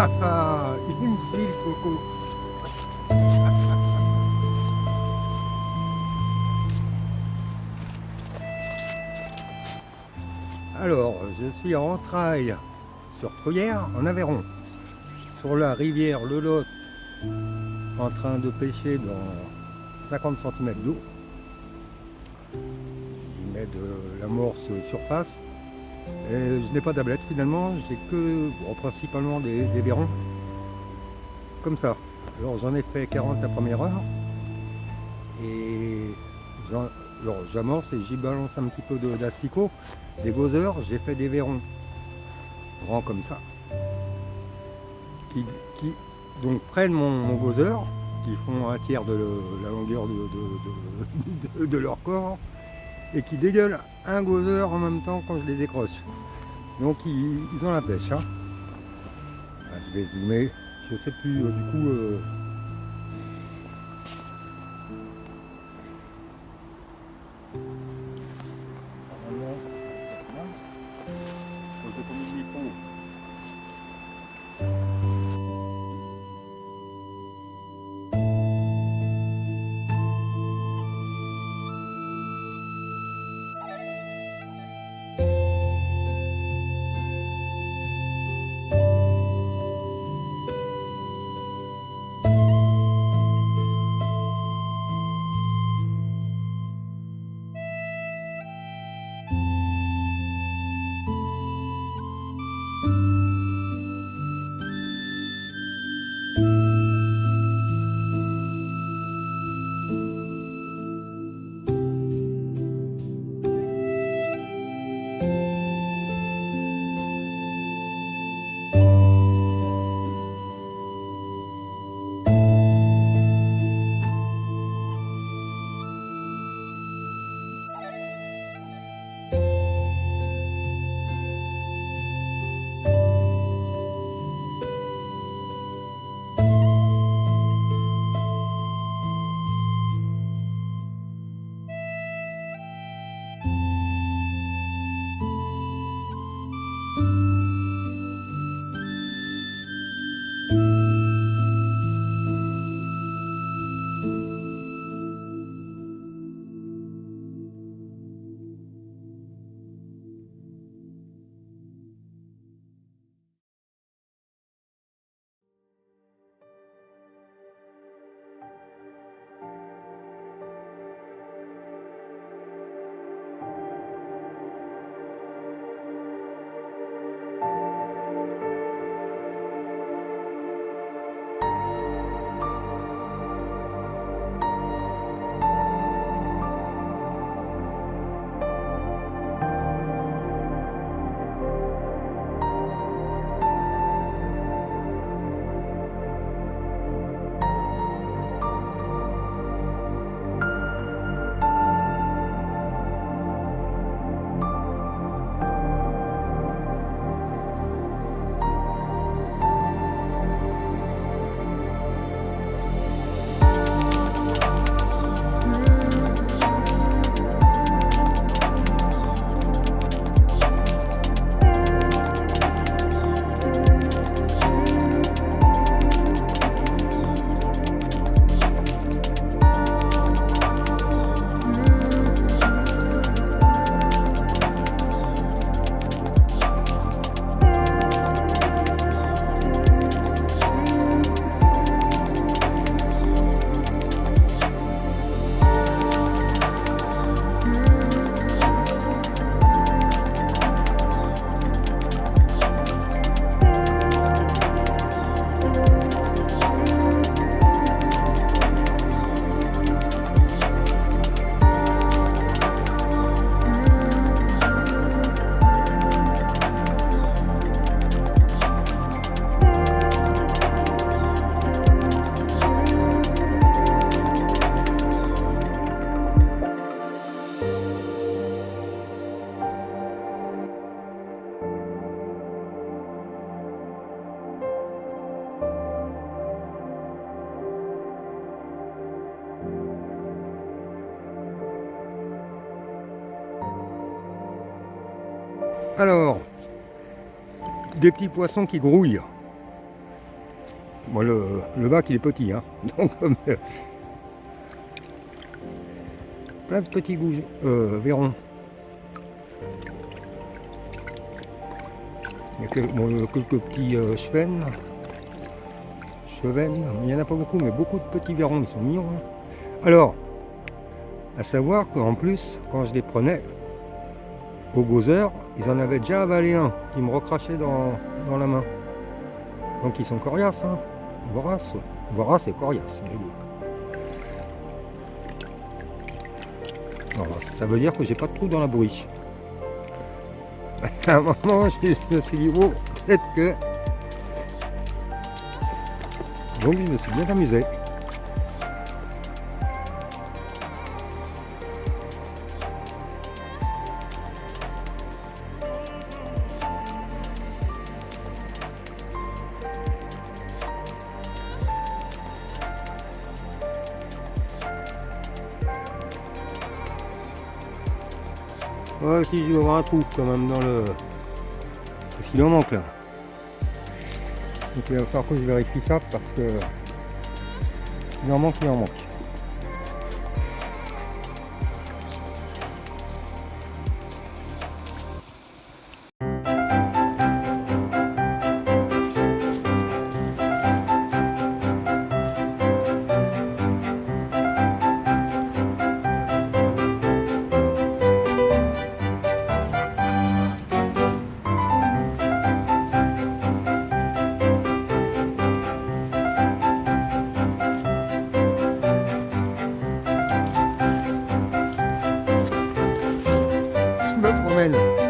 Il me file, Coco. Alors, je suis à Entraygues, sur Truyère, en Aveyron, sur la rivière le Lot, en train de pêcher dans 50 cm d'eau. Je mets de l'amorce surface. Et je n'ai pas d'ablette finalement, j'ai que principalement des vairons. Comme ça. Alors j'en ai fait 40 la première heure. Et j'amorce et j'y balance un petit peu d'asticot. Des gosseurs, j'ai fait des vairons grands comme ça. Qui donc prennent mon gosseur, qui font un tiers de la longueur de leur corps. Et qui dégueulent un gosseur en même temps quand je les décroche. Donc ils ont la pêche. Hein. Je vais zoomer, je sais plus du coup. Normalement, je vais comme le micro. Alors, des petits poissons qui grouillent. Moi, le bac, il est petit, hein. Donc, plein de petits vairons. Il y a quelques petits chevennes. Il n'y en a pas beaucoup, mais beaucoup de petits vairons, ils sont mignons. Hein. Alors, à savoir qu'en plus, quand je les prenais au gozer, ils en avaient déjà avalé un qui me recrachait dans la main. Donc ils sont coriaces, hein. Voraces et coriaces, les deux. Alors, ça veut dire que j'ai pas de trou dans la bruit. À un moment, je me suis dit, oh, peut-être que... Donc je me suis bien amusé. Ouais, si je vais avoir un trou quand même dans le... Parce qu'il en manque là. Donc il va falloir que je vérifie ça parce que... Il en manque. Je me promène.